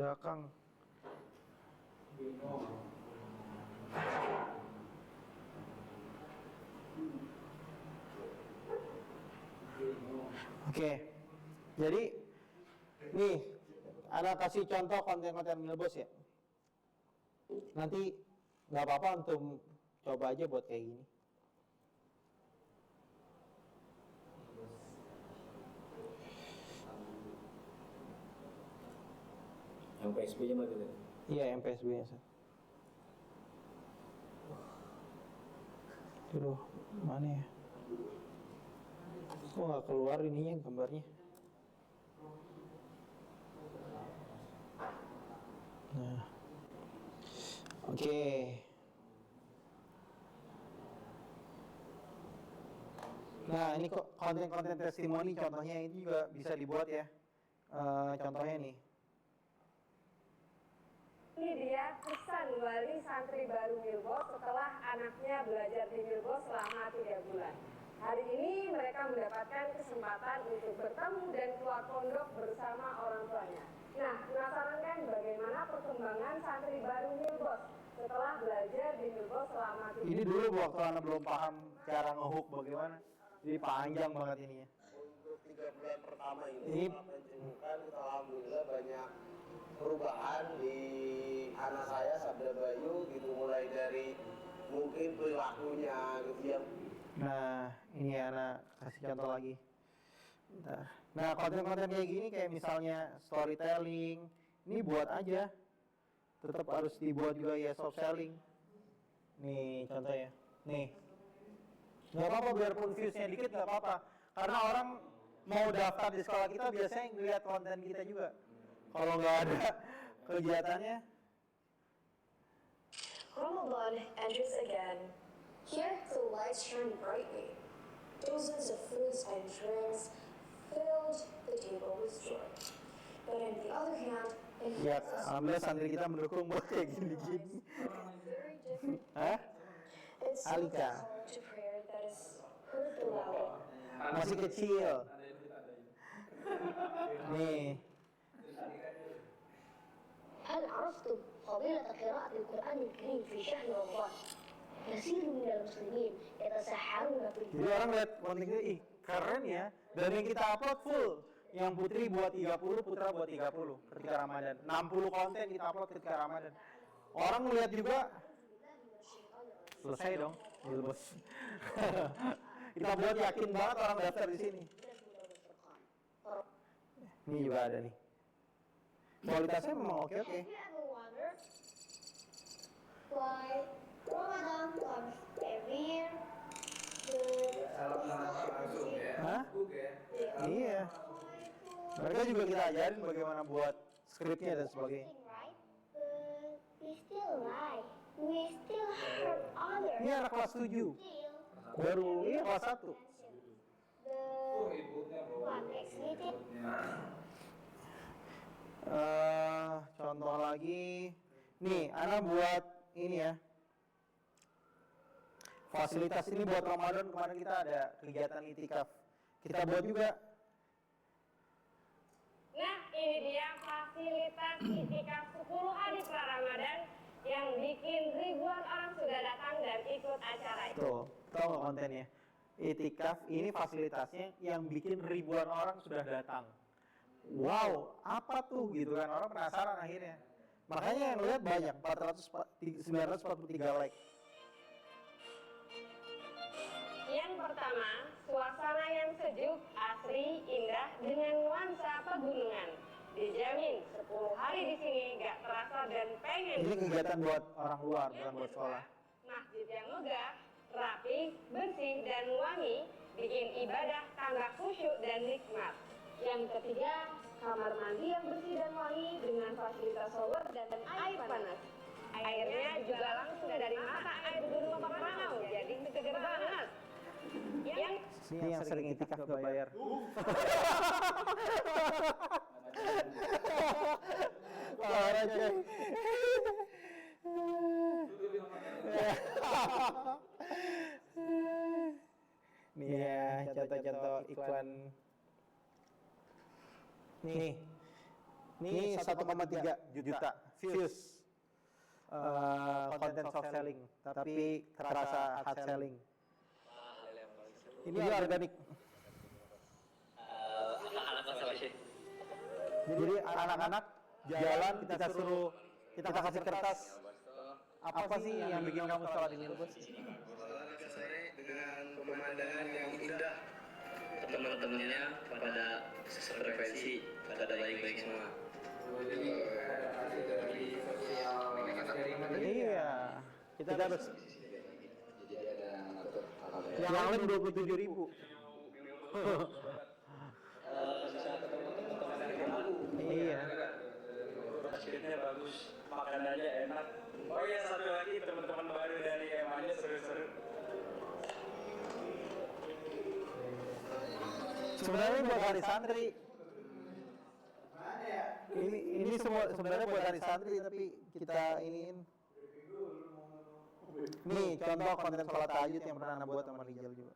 belakang. Oke, jadi nih Ana kasih contoh konten-konten Milbos ya. Nanti nggak apa-apa untuk coba aja buat kayak gini. Yang PSB-nya mah gitu. Iya, yang PSB-nya. Aduh, mana ya? Kok nggak keluar ininya gambarnya? Nah, oke. Nah, ini kok konten-konten testimoni contohnya ini juga bisa dibuat ya. Contohnya nih. Ini dia pesan wali santri baru Milbos setelah anaknya belajar di Milbos selama 3 bulan. Hari ini mereka mendapatkan kesempatan untuk bertemu dan keluar pondok bersama orang tuanya. Nah, penasaran kan bagaimana perkembangan santri baru Milbos setelah belajar di Milbos selama 3 bulan? Ini dulu waktu anak belum paham cara ngehook bagaimana. Jadi panjang banget ininya. Untuk 3 bulan pertama ini penjengukan kita alhamdulillah banyak perubahan di anak saya Sabda Bayu gitu, mulai dari mungkin perilakunya gitu yang. Nah, ini anak kasih contoh lagi. Bentar. Nah, konten-konten kayak gini kayak misalnya storytelling, ini buat aja. Tetap harus dibuat juga ya soft selling. Nih contohnya. Nih. Nggak apa-apa biarpun viewsnya dikit nggak apa-apa. Karena orang mau daftar di sekolah kita biasanya ngeliat konten kita juga. Kalau nggak ada kegiatannya. Ramadan enters again. Here the lights shine brightly. Dozens of foods and drinks filled the table with joy. But on the other hand, it Ya, feels us alhamdulillah santri kita mendukung buat kayak gini-gini. very different. Hah? It's still the Alika. call to prayer that is heard the loudest. Masih kecil. Nih. هل عرفتم فضيلة قراءة القرآن الكريم في شهر رمضان؟ كثير من المسلمين يتسحرون في Jadi orang lihat konten kita, ih keren ya. Dan yang kita upload full. Yang putri buat 30, putra buat 30 ketika Ramadan. 60 konten kita upload ketika Ramadan. Orang melihat juga, selesai dong, Milbos. Kita buat yakin banget orang daftar di sini. Ini juga ada nih. Kualitasnya memang oke-oke. Have you ever wondered why Ramadan comes every year? Langsung ya. Hah? Google ya. Iya. Mereka juga kita ajarin bagaimana buat skripnya dan sebagainya. Right? But we still lie. We still hurt others. Ini anak kelas 7. Still, Baru ini kelas 1. the Ibunya one exited. Contoh lagi. Nih, Ana buat ini ya. Fasilitas ini buat Ramadan kemarin kita ada kegiatan itikaf. Kita buat juga. Nah, ini dia fasilitas itikaf 10 hari pra-Ramadan yang bikin ribuan orang sudah datang dan ikut acara itu. Tuh, tahu nggak kontennya? Itikaf ini fasilitasnya yang bikin ribuan orang sudah datang. Wow, apa tuh gitu kan, orang penasaran akhirnya. Makanya yang lihat banyak, 943 like. Yang pertama, suasana yang sejuk, asri, indah dengan nuansa pegunungan. Dijamin 10 hari di sini gak terasa dan pengen. Ini kegiatan buat orang luar, bukan buat sekolah. Masjid yang megah, rapi, bersih, dan wangi bikin ibadah tambah khusyuk dan nikmat. Yang ketiga, kamar mandi yang bersih dan wangi dengan fasilitas shower dan air panas. Airnya juga langsung dari mata air Gunung Pangrango, jadi seger banget. Ini yang sering itikaf gak bayar. Parah coy. Nih ya, contoh-contoh iklan. Nih, Ini 1,3 juta views. Konten soft selling, tapi terasa hard selling. Ini organik. Jadi anak-anak jalan kita suruh, kita kasih kertas. Apa sih yang bikin kamu sekolah di Milbos? Dengan pemandangan yang indah. Teman-temannya pada sefrekuensi, pada baik-baik semua. Iya, kita harus. Yang lain 27.000. Iya. Basketnya bagus, makanannya enak. Oh iya, satu lagi teman-teman baru dari EMA-nya seru-seru. Sebenarnya buat hari santri. Ini semua sebenarnya buat hari santri, tapi kita iniin. Nih contoh konten sholat tahajud yang pernah Anda buat sama Rijal juga.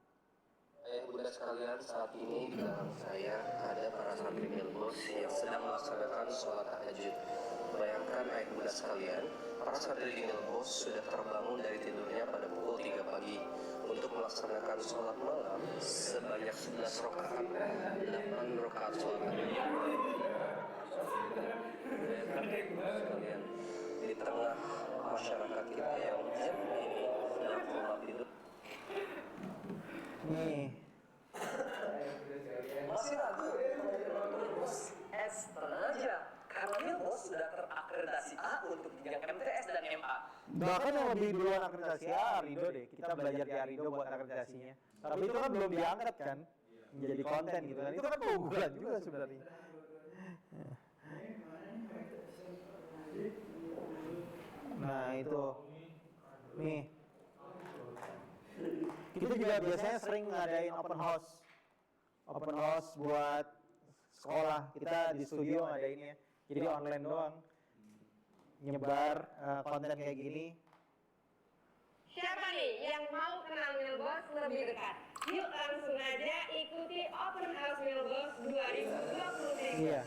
Ayah bunda sekalian, saat ini di belakang saya ada para santri Milbos yang sedang melaksanakan sholat tahajud. Bayangkan ayah bunda sekalian, para santri di Milbos sudah terbangun dari tidurnya pada pukul 3 pagi untuk melaksanakan sholat malam sebanyak 11 rakaat, 8 rakaat sholat tahajud. Bayangkan ayah bunda sekalian, di tengah masyarakat kita yang jam ini dalam pola tidur. Nih. Masih ragu? Tenang aja, karena Milbos sudah terakreditasi A untuk jenjang MTS dan MA. Bahkan yang lebih duluan akreditasi Arido deh. Kita belajar di Arido buat akreditasinya. Tapi itu kan belum diangkat kan menjadi konten gitu kan. Itu kan keunggulan juga sebenarnya. Nah itu. Nih. Kita juga biasanya sering ngadain open house. Open house buat sekolah. Kita di studio ngadainnya. Jadi online doang. Nyebar konten kayak gini. Siapa nih yang mau kenal Milbos lebih dekat? Yuk langsung aja ikuti Open House Milbos 2023. Iya.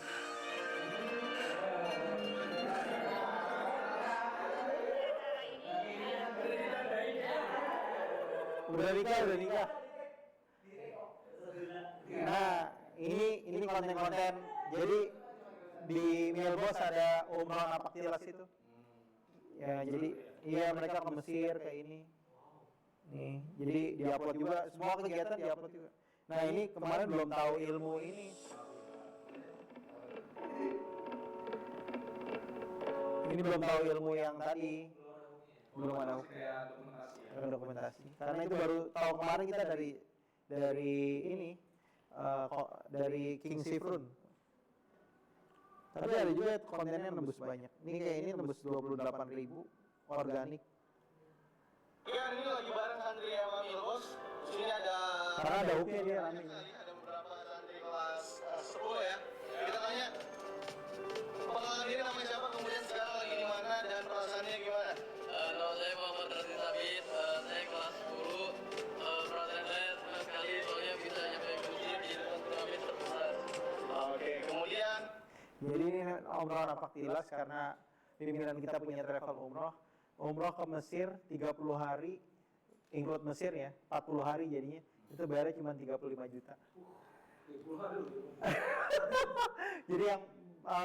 Udah nikah. Nah, ini konten-konten. Jadi di Milbos ada umroh napaktilas itu. Ya, jadi iya mereka ke Mesir kayak ini. Nih, jadi diupload juga, semua kegiatan diupload juga. Nah, ini kemarin belum tahu ilmu ini. Ini belum tahu ilmu yang tadi. Belum ada dokumentasi. Karena itu baru tahu kemarin kita dari ini dari King Sifrun. Tapi ada juga kontennya nembus banyak. Ini kayak ini nembus 28.000 organik. Ya, ini lagi bareng santri sama Milbos. Sini ada. Karena ada UP dia rame. Ada beberapa santri kelas 10 ya. Kita tanya pengenalan diri namanya siapa, kemudian sekarang lagi di mana dan perasaannya gimana? Nama saya Muhammad Rasid Sabit, saya kelas 10. Perasaan saya senang sekali soalnya bisa nyampe ke Mesir di depan piramid terbesar. Oke, kemudian Jadi ini umroh napaktilas karena pimpinan kita punya travel umroh. Umroh ke Mesir 30 hari, include Mesir ya, 40 hari jadinya. Itu bayarnya cuma 35 juta. Jadi yang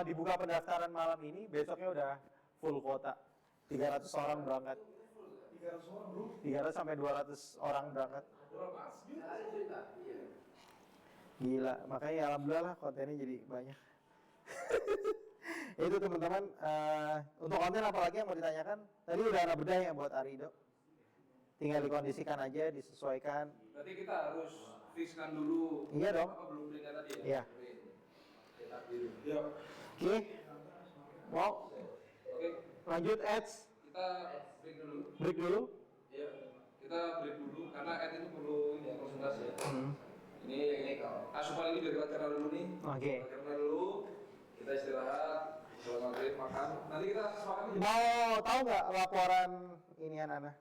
dibuka pendaftaran malam ini, besoknya udah full kuota. 300 orang berangkat. 300 sampai 200 orang berangkat. Gila, makanya alhamdulillah lah kontennya jadi banyak. Itu teman-teman, untuk konten apalagi yang mau ditanyakan? Tadi udah ada bedah ya buat Arido. Tinggal dikondisikan aja, disesuaikan. Berarti kita harus fixkan dulu. Iya dong. Apa belum beli tadi ya? Iya. Cetak dulu. Yuk. Oke. Mau Oke, lanjut ads? kita break dulu. Break dulu. Iya. Kita break dulu karena ad itu perlu ya, konsentrasi ya. Ini asupan ini biar kita kenal dulu nih. Oke. Kita kenal dulu. Kita istirahat. Sholat maghrib, makan. Nanti kita makan. Mau tahu nggak laporan ini anak-anak?